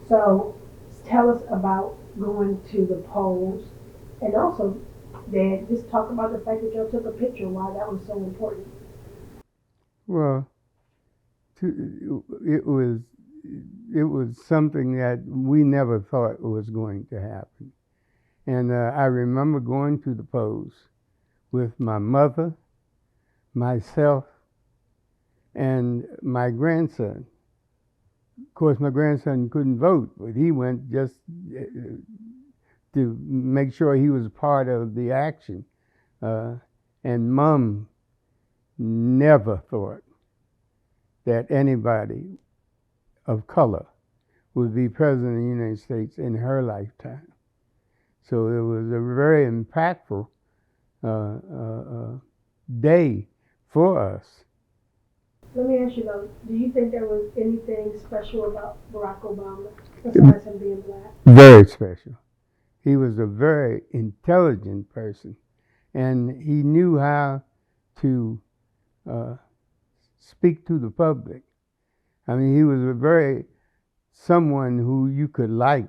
So tell us about going to the polls, and also, Dad, just talk about the fact that y'all took a picture, why that was so important. Well, it was something that we never thought was going to happen. And I remember going to the polls with my mother, myself, and my grandson. Of course, my grandson couldn't vote, but he went just to make sure he was part of the action. Uh, and Mom never thought that anybody of color would be president of the United States in her lifetime. So it was a very impactful uh, day for us. Let me ask you though, do you think there was anything special about Barack Obama besides him being black? Very special. He was a very intelligent person, and he knew how to uh, speak to the public. I mean, he was a very someone who you could like,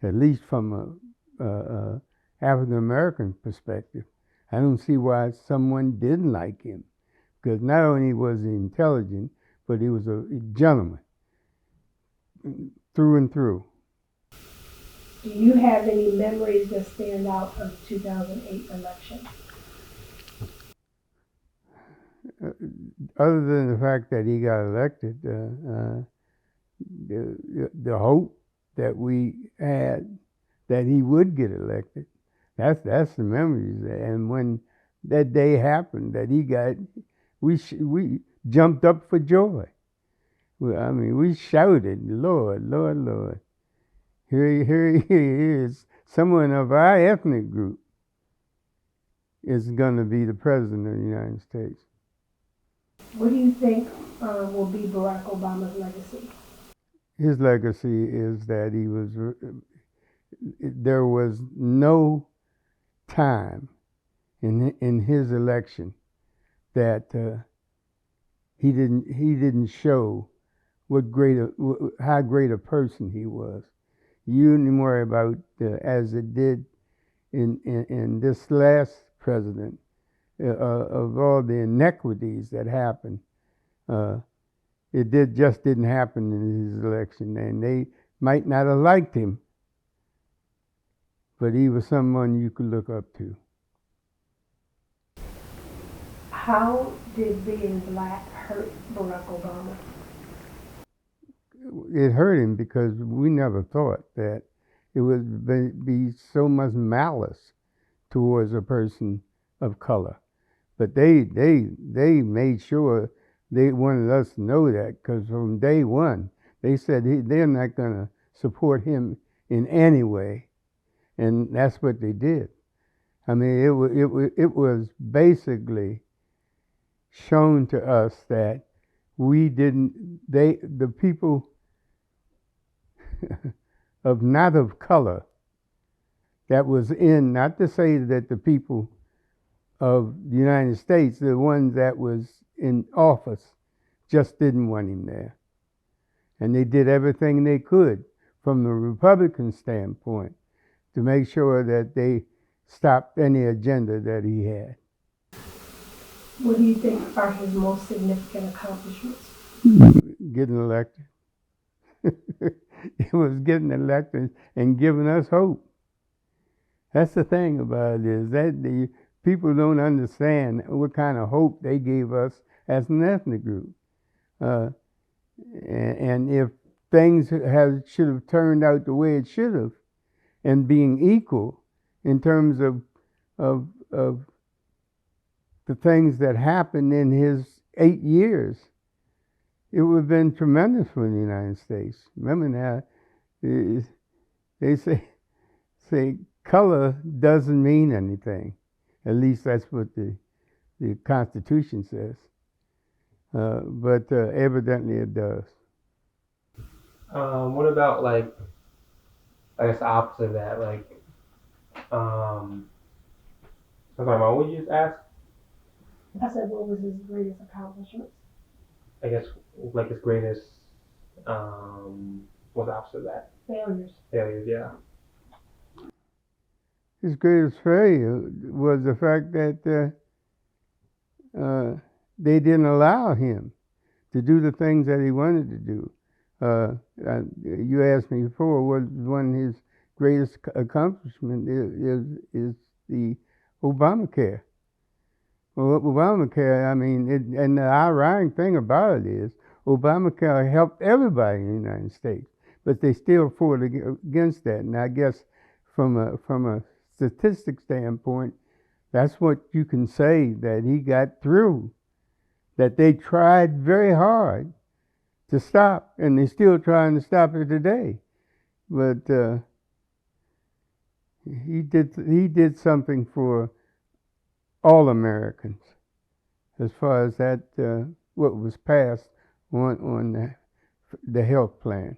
at least from a African American perspective. I don't see why someone didn't like him, because not only was he intelligent, but he was a gentleman through and through. Do you have any memories that stand out of the 2008 election? Uh, Other than the fact that he got elected, the hope that we had that he would get elected, that's the memories. And when that day happened, that he got, we jumped up for joy. I mean, we shouted, "Lord, Lord, Lord! Here he is. Someone of our ethnic group is going to be the president of the United States." What do you think will be Barack Obama's legacy? His legacy is that he was. There was no time in his election that he didn't show how great a person he was. You didn't worry about as it did in this last president of all the inequities that happened. Uh, it didn't happen in his election, and they might not have liked him, but he was someone you could look up to. How did being black hurt Barack Obama? It hurt him because we never thought that it would be so much malice towards a person of color. But they made sure they wanted us to know that, because from day one they said they're not going to support him in any way, and that's what they did. I mean, it was basically shown to us that we didn't the people of not of color that was in, not to say that the people of the United States, the ones that was in office, just didn't want him there. And they did everything they could from the Republican standpoint to make sure that they stopped any agenda that he had. What do you think are his most significant accomplishments? Getting elected. It was getting elected and giving us hope. That's the thing about it, is that the people don't understand what kind of hope they gave us as an ethnic group. Uh, and if things should have turned out the way it should have, and being equal in terms of the things that happened in his 8 years, it would have been tremendous for the United States. Remember now, they say color doesn't mean anything. At least that's what the Constitution says. But evidently it does. What about like I guess the opposite of that? Like, I'm sorry, Mom, what did you just ask? I said, what was his greatest accomplishments? I guess like his greatest um What's the opposite of that? Failures. Failures, yeah. His greatest failure was the fact that they didn't allow him to do the things that he wanted to do. You asked me before what one of his greatest accomplishment is the Obamacare. Well, Obamacare, I mean, and the ironic thing about it is Obamacare helped everybody in the United States, but they still fought against that. And I guess from a statistic standpoint, that's what you can say that he got through. That they tried very hard to stop, and they're still trying to stop it today. But he did something for all Americans as far as that what was passed on the health plan.